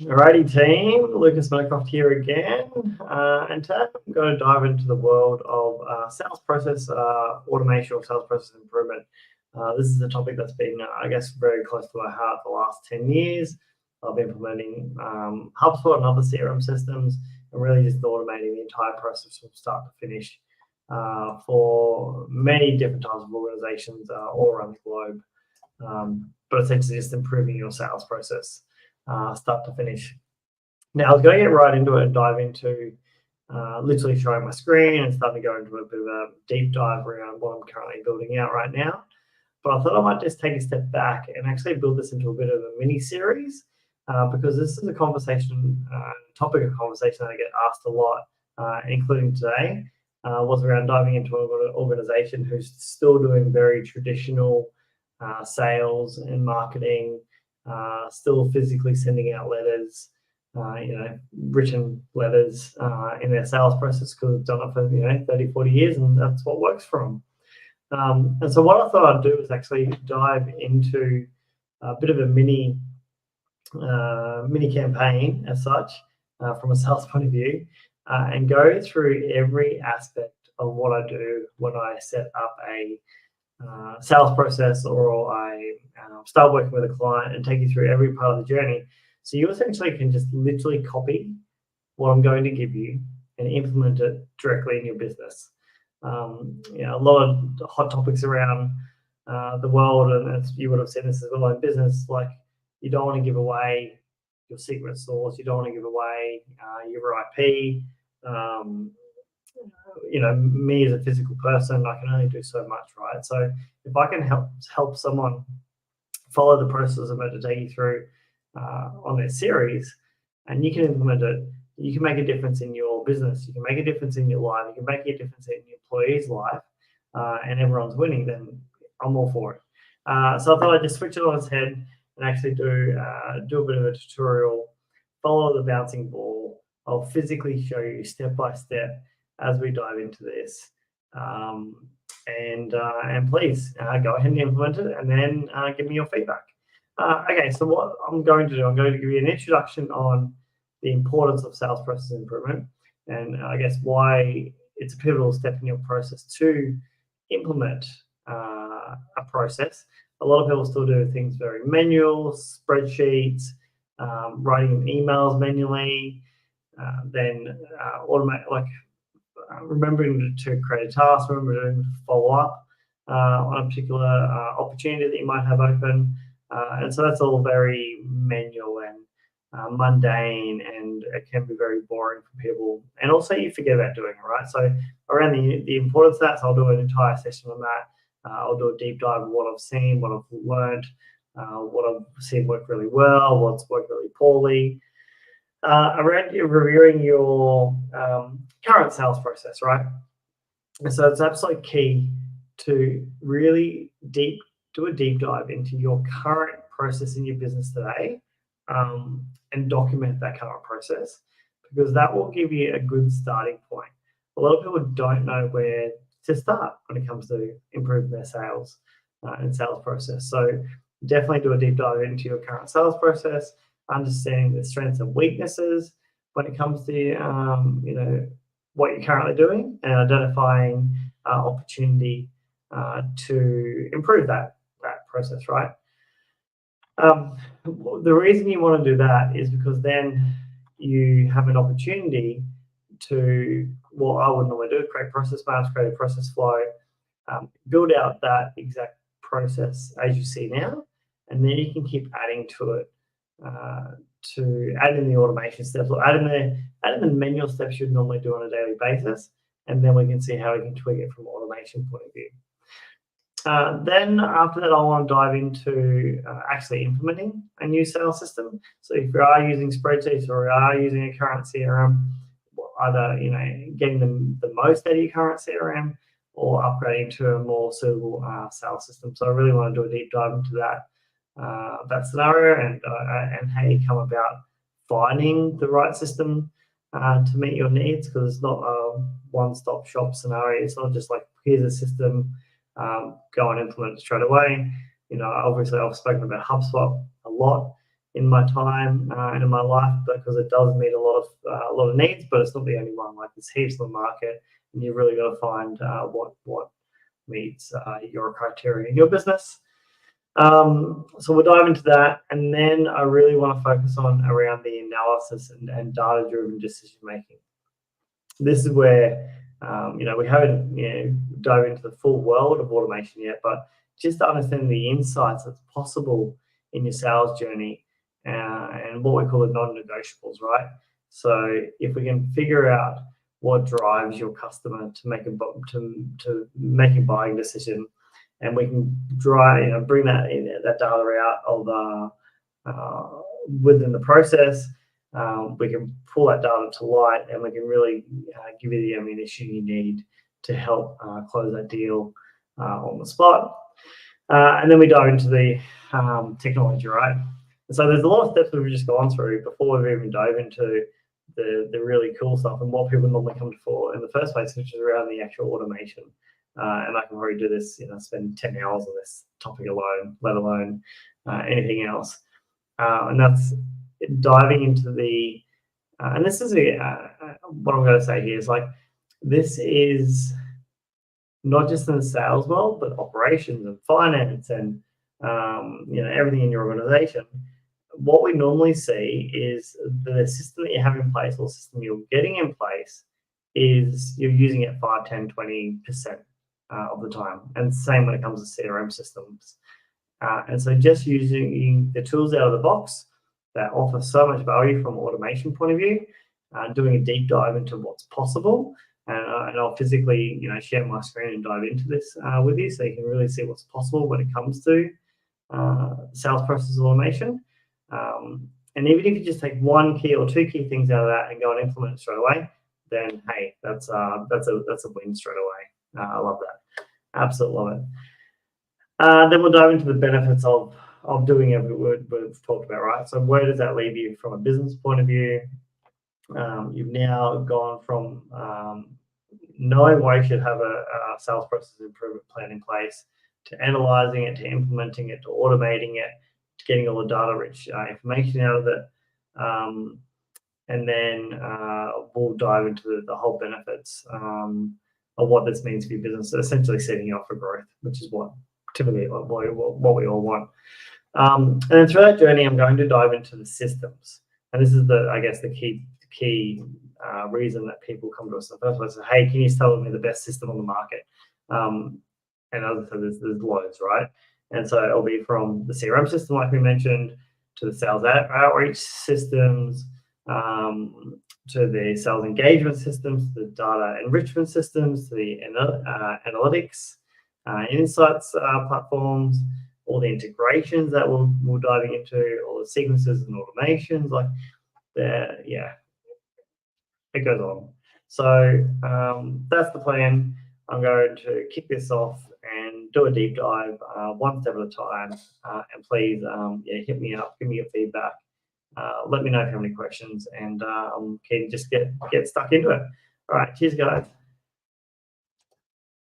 Alrighty team, Lucas Mycroft here again, and today I'm going to dive into the world of sales process automation or sales process improvement. This is a topic that's been, I guess, very close to my heart the last 10 years. I've been implementing HubSpot and other CRM systems and really just automating the entire process from start to finish for many different types of organizations all around the globe, but essentially just improving your sales process. Start to finish. Now, I was going to get right into it and dive into literally showing my screen and starting to go into a bit of a deep dive around what I'm currently building out right now. But I thought I might just take a step back and actually build this into a bit of a mini series because this is a conversation, topic of conversation that I get asked a lot, including today, was around diving into an organization who's still doing very traditional sales and marketing, still physically sending out letters, written letters in their sales process because they've done it for 30, 40 years, and that's what works for them. And so what I thought I'd do is actually dive into a bit of a mini campaign as such from a sales point of view, and go through every aspect of what I do when I set up a sales process or I start working with a client, and take you through every part of the journey. So you essentially can just literally copy what I'm going to give you and implement it directly in your business. A lot of hot topics around the world, and as you would have seen this as well in business, like you don't want to give away your secret sauce, you don't want to give away your IP. Me as a physical person, I can only do so much, right? So if I can help someone follow the process I'm about to take you through on this series, and you can implement it, you can make a difference in your business, you can make a difference in your life, you can make a difference in your employee's life, and everyone's winning, then I'm all for it. So I thought I'd just switch it on its head and actually do a bit of a tutorial, follow the bouncing ball. I'll physically show you step by step as we dive into this, and please go ahead and implement it, and then give me your feedback. Okay, so what I'm going to do, I'm going to give you an introduction on the importance of sales process improvement, and I guess why it's a pivotal step in your process to implement a process. A lot of people still do things very manual, spreadsheets, writing emails manually, then automate, remembering to create a task, remembering to follow up on a particular opportunity that you might have open. And so that's all very manual and mundane, and it can be very boring for people. And also you forget about doing it, right? So around the importance of that, so I'll do an entire session on that. I'll do a deep dive of what I've seen, what I've learned, what I've seen work really well, what's worked really poorly. Around reviewing your current sales process, right? And so it's absolutely key to really do a deep dive into your current process in your business today, and document that current process, because that will give you a good starting point. A lot of people don't know where to start when it comes to improving their sales and sales process. So definitely do a deep dive into your current sales process, understanding the strengths and weaknesses when it comes to what you're currently doing, and identifying opportunity to improve that process, right? The reason you want to do that is because then you have an opportunity to, what I would normally do, create process maps, create a process flow, build out that exact process as you see now, and then you can keep adding to it, to add in the automation steps, or add in the manual steps you'd normally do on a daily basis, and then we can see how we can tweak it from an automation point of view. Then after that, I want to dive into actually implementing a new sales system. So if you are using spreadsheets or you are using a current CRM, either getting the most out of your current CRM or upgrading to a more suitable sales system. So I really want to do a deep dive into that scenario, and how you come about finding the right system to meet your needs, because it's not a one-stop shop scenario. It's not just like, here's a system, go and implement it straight away. Obviously I've spoken about HubSpot a lot in my time and in my life, because it does meet a lot of needs, but it's not the only one. Like, there's heaps on the market, and you've really got to find what meets your criteria in your business. So we'll dive into that, and then I really want to focus on around the analysis and data-driven decision making. This is where we haven't dove into the full world of automation yet, but just to understand the insights that's possible in your sales journey and what we call the non-negotiables, right? So if we can figure out what drives your customer to make a buying decision, and we can bring that data out of within the process, we can pull that data to light, and we can really give you the ammunition you need to help close that deal on the spot. And then we dive into the technology, right? And so there's a lot of steps that we've just gone through before we've even dove into the really cool stuff and what people normally come for in the first place, which is around the actual automation. And I can probably do this, spend 10 hours on this topic alone, let alone anything else. And that's diving into the, and this is what I'm going to say here is, like, this is not just in the sales world, but operations and finance and everything in your organization. What we normally see is the system that you have in place, or system you're getting in place, is you're using it 5, 10, 20% of the time. And same when it comes to CRM systems. And so just using the tools out of the box that offer so much value from an automation point of view, doing a deep dive into what's possible. And I'll physically, share my screen and dive into this with you, so you can really see what's possible when it comes to sales process automation. And even if you just take 1 key or 2 key things out of that and go and implement it straight away, then hey, that's a win straight away. I love that, absolutely love it. Then we'll dive into the benefits of doing every word we've talked about, right? So where does that leave you from a business point of view? You've now gone from knowing why you should have a sales process improvement plan in place, to analyzing it, to implementing it, to automating it, to getting all the data-rich information out of it. And then we'll dive into the whole benefits of what this means for your business. So essentially setting you up for growth, which is what typically what we all want. And then through that journey, I'm going to dive into the systems. And this is the key reason that people come to us in the first place. Hey, can you tell me the best system on the market? And as I said, there's loads, right? And so it'll be from the CRM system, like we mentioned, to the sales outreach systems, to the sales engagement systems, the data enrichment systems, to the analytics, insights platforms, all the integrations that we're diving into, all the sequences and automations, like it goes on. So that's the plan. I'm going to kick this off and do a deep dive, one step at a time. And please, hit me up, give me your feedback. Let me know if you have any questions, and I'm keen to just get stuck into it. All right, cheers, guys.